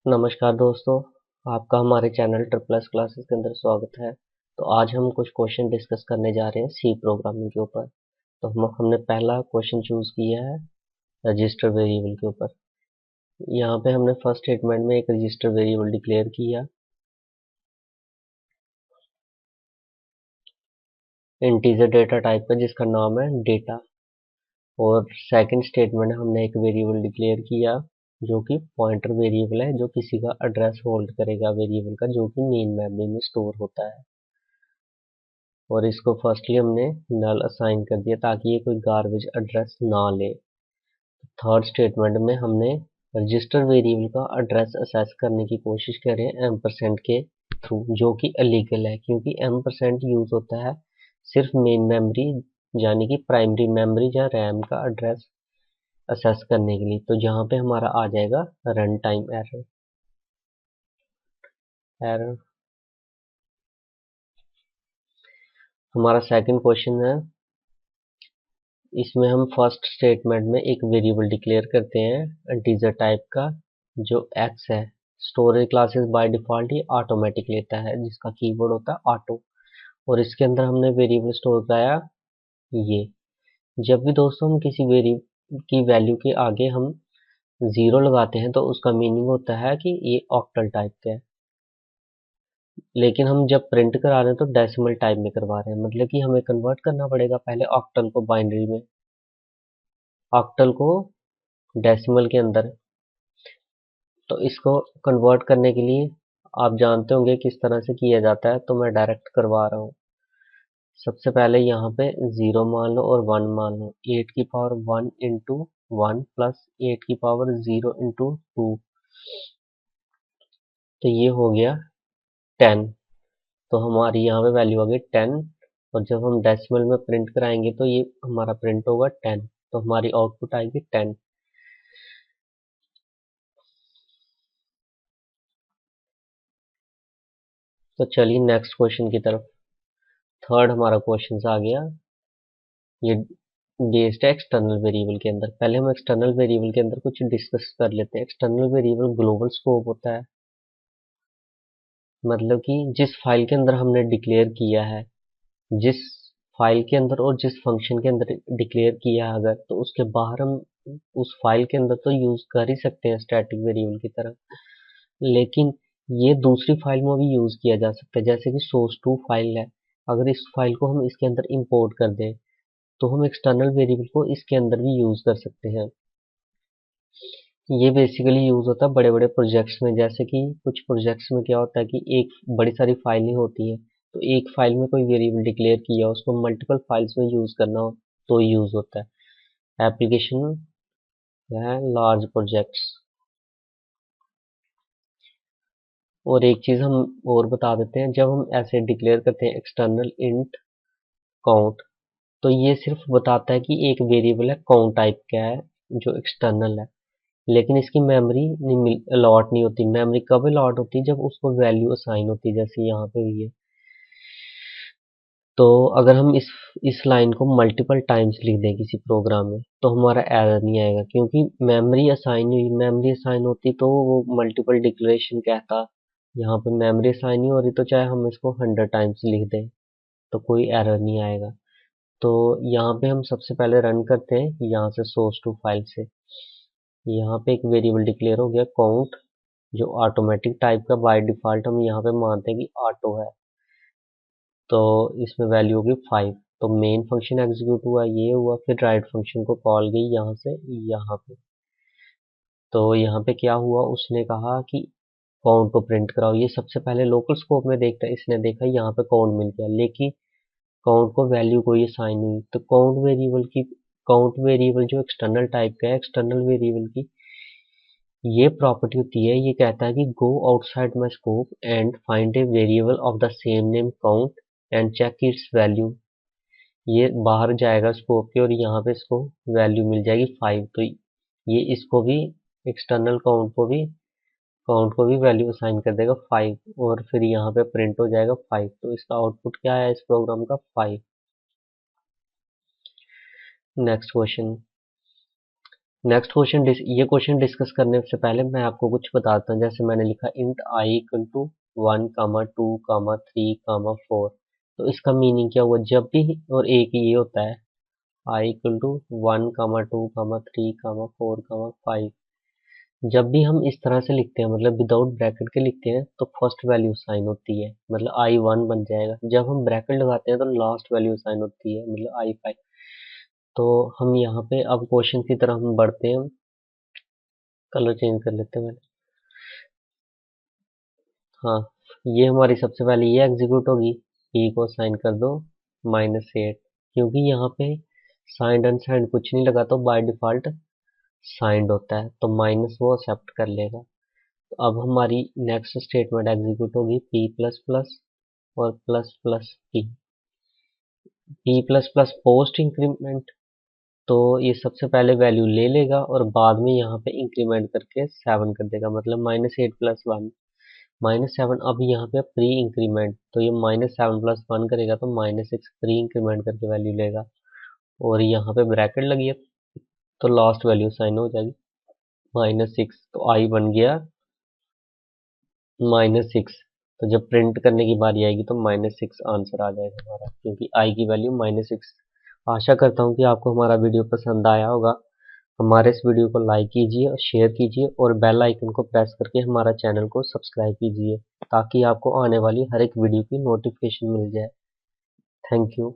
नमस्कार दोस्तों, आपका हमारे चैनल ट्रिपल एस क्लासेस के अंदर स्वागत है। तो आज हम कुछ क्वेश्चन डिस्कस करने जा रहे हैं सी प्रोग्रामिंग के ऊपर। तो हमने पहला क्वेश्चन चूज किया है रजिस्टर वेरिएबल के ऊपर। यहाँ पे हमने फर्स्ट स्टेटमेंट में एक रजिस्टर वेरिएबल डिक्लेयर किया इंटीजर डेटा टाइप का, जिसका नाम है डेटा। और सेकंड स्टेटमेंट में हमने एक वेरिएबल डिक्लेयर किया जो कि पॉइंटर वेरिएबल है, जो किसी का एड्रेस होल्ड करेगा वेरिएबल का, जो कि मेन मेमोरी में स्टोर होता है। और इसको फर्स्टली हमने नल असाइन कर दिया ताकि ये कोई गार्बेज एड्रेस ना ले। थर्ड स्टेटमेंट में हमने रजिस्टर वेरिएबल का एड्रेस असेस करने की कोशिश करें एम्परसेंड के थ्रू, जो कि इलीगल है क्योंकि एम्परसेंड यूज होता है सिर्फ मेन मेमोरी यानी कि प्राइमरी मेमोरी या रैम का एड्रेस असेस करने के लिए। तो जहाँ पे हमारा आ जाएगा रन टाइम एरर। एरर हमारा सेकंड क्वेश्चन है। इसमें हम फर्स्ट स्टेटमेंट में एक वेरिएबल डिक्लेयर करते हैं इंटीजर टाइप का जो x है। Storage classes by default he automatic लेता है, जिसका कीवर्ड होता है ऑटो। और इसके अंदर हमने वेरिएबल स्टोर कराया ये। जब भी दोस्तों हम किसी वेरिएबल की वैल्यू के आगे हम जीरो लगाते हैं तो उसका मीनिंग होता है कि ये ऑक्टल टाइप का है। लेकिन हम जब प्रिंट करा रहे हैं तो डेसिमल टाइप में करवा रहे हैं, मतलब कि हमें कन्वर्ट करना पड़ेगा पहले ऑक्टल को बाइनरी में, ऑक्टल को डेसिमल के अंदर। तो इसको कन्वर्ट करने के लिए आप जानते होंगे किस तरह से किया जाता है, तो मैं डायरेक्ट करवा रहा हूँ। सबसे पहले यहाँ पे 0 मान लो और 1 मान लो। 8 की पावर 1 इंटू 1 प्लस 8 की पावर 0 इंटू 2, तो ये हो गया 10। तो हमारी यहाँ पे वैल्यू आ गई 10। और जब हम डेसिमल में प्रिंट कराएंगे तो ये हमारा प्रिंट होगा 10, तो हमारी आउटपुट आएगी 10। तो चलिए नेक्स्ट क्वेश्चन की तरफ। थर्ड हमारा क्वेश्चन आ गया, ये बेस्ड है एक्सटर्नल वेरिएबल के अंदर। पहले हम एक्सटर्नल वेरिएबल के अंदर कुछ डिस्कस कर लेते हैं। एक्सटर्नल वेरिएबल ग्लोबल स्कोप होता है, मतलब कि जिस फाइल के अंदर हमने डिक्लेयर किया है, जिस फाइल के अंदर और जिस फंक्शन के अंदर डिक्लेयर किया है अगर, तो उसके बाहर हम उस फाइल के अंदर तो यूज कर ही सकते हैं स्टैटिक वेरिएबल की तरह, लेकिन ये दूसरी फाइल में भी यूज किया जा सकता है। जैसे कि सोर्स टू फाइल है, अगर इस फाइल को हम इसके अंदर इंपोर्ट कर दें तो हम एक्सटर्नल वेरिएबल को इसके अंदर भी यूज कर सकते हैं। ये बेसिकली यूज होता है बड़े बड़े प्रोजेक्ट्स में। जैसे कि कुछ प्रोजेक्ट्स में क्या होता है कि एक बड़ी सारी फाइलें होती हैं, तो एक फाइल में कोई वेरिएबल डिक्लेयर किया, उसको मल्टीपल फाइल्स में यूज करना हो तो यूज होता है। एप्लीकेशन है लार्ज प्रोजेक्ट्स। और एक चीज हम और बता देते हैं, जब हम ऐसे डिक्लेयर करते हैं एक्सटर्नल इंट काउंट, तो ये सिर्फ बताता है कि एक वेरिएबल है काउंट टाइप का है जो एक्सटर्नल है, लेकिन इसकी मेमोरी नहीं अलॉट नहीं होती। मेमोरी कब अलॉट होती है? जब उसको वैल्यू असाइन होती है, जैसे यहाँ पे हुई है। तो अगर हम इस लाइन को मल्टीपल टाइम्स लिख दें किसी प्रोग्राम में तो हमारा एरर नहीं आएगा, क्योंकि मेमोरी असाइन हुई। मेमोरी असाइन होती तो वो मल्टीपल डिक्लेरेशन कहता। यहाँ पे मेमोरी असाइन नहीं हो रही, तो चाहे हम इसको 100 टाइम्स लिख दें तो कोई एरर नहीं आएगा। तो यहाँ पे हम सबसे पहले रन करते हैं यहाँ से सोर्स टू फाइल से। यहाँ पे एक वेरिएबल डिक्लेयर हो गया काउंट, जो ऑटोमेटिक टाइप का बाय डिफॉल्ट हम यहाँ पे मानते हैं कि ऑटो है। तो इसमें वैल्यू होगी 5। तो मेन फंक्शन एग्जीक्यूट हुआ, ये हुआ, फिर राइट फंक्शन को कॉल गई यहाँ से यहाँ पे। तो यहाँ पे क्या हुआ, उसने कहा कि काउंट को प्रिंट कराओ। ये सबसे पहले लोकल स्कोप में देखता है, इसने देखा यहाँ पे काउंट मिल गया, लेकिन काउंट को वैल्यू कोई असाइन हुई। तो काउंट वेरिएबल जो एक्सटर्नल टाइप का है, एक्सटर्नल वेरिएबल की ये प्रॉपर्टी होती है, ये कहता है कि go outside my scope and find a variable of the same name count and check its value. ये बाहर जाएगा स्कोप के और यहाँ पे इसको वैल्यू मिल जाएगी 5। तो ये इसको भी एक्सटर्नल काउंट को भी वैल्यू असाइन कर देगा 5, और फिर यहाँ पे प्रिंट हो जाएगा 5। तो इसका आउटपुट क्या है इस प्रोग्राम का? 5। Next question. नेक्स्ट क्वेश्चन, ये क्वेश्चन डिस्कस करने से पहले मैं आपको कुछ बताता हूँ। जैसे मैंने लिखा इंट आई इक्वल टू 1, 2, 3, 4, तो इसका मीनिंग क्या हुआ? जब भी, और एक ये होता है आई इक्वल टू 1, 2, 3, 4, 5, जब भी हम इस तरह से लिखते हैं, मतलब विदाउट ब्रैकेट के लिखते हैं, तो फर्स्ट वैल्यू साइन होती है, मतलब I1 बन जाएगा। जब हम ब्रैकेट लगाते हैं तो लास्ट वैल्यू साइन होती है, मतलब I5। तो हम यहाँ पे अब क्वेश्चन की तरफ हम बढ़ते हैं। कलर चेंज कर लेते हैं पहले। हाँ, ये हमारी सबसे पहले ये एग्जीक्यूट होगी, ई को साइन कर दो -8, क्योंकि यहाँ पे साइंड अनसाइंड कुछ नहीं लगा, तो बाय डिफॉल्ट साइंड होता है, तो माइनस वो एक्सेप्ट कर लेगा। तो अब हमारी नेक्स्ट स्टेटमेंट एग्जीक्यूट होगी पी प्लस प्लस और plus plus P plus plus post increment. तो ये सबसे पहले वैल्यू ले लेगा और बाद में यहाँ पे इंक्रीमेंट करके 7 कर देगा, मतलब -8 प्लस 1 -7। अब यहाँ पे प्री इंक्रीमेंट, तो ये -7 प्लस 1 करेगा तो -6 प्री इंक्रीमेंट करके वैल्यू लेगा, और यहाँ पे ब्रैकेट लगी है तो लास्ट वैल्यू साइन हो जाएगी -6, तो आई बन गया -6। तो जब प्रिंट करने की बारी आएगी तो -6 आंसर आ जाएगा हमारा, क्योंकि आई की वैल्यू -6। आशा करता हूँ कि आपको हमारा वीडियो पसंद आया होगा। हमारे इस वीडियो को लाइक कीजिए और शेयर कीजिए, और बेल आइकन को प्रेस करके हमारा चैनल को सब्सक्राइब कीजिए, ताकि आपको आने वाली हर एक वीडियो की नोटिफिकेशन मिल जाए। Thank you.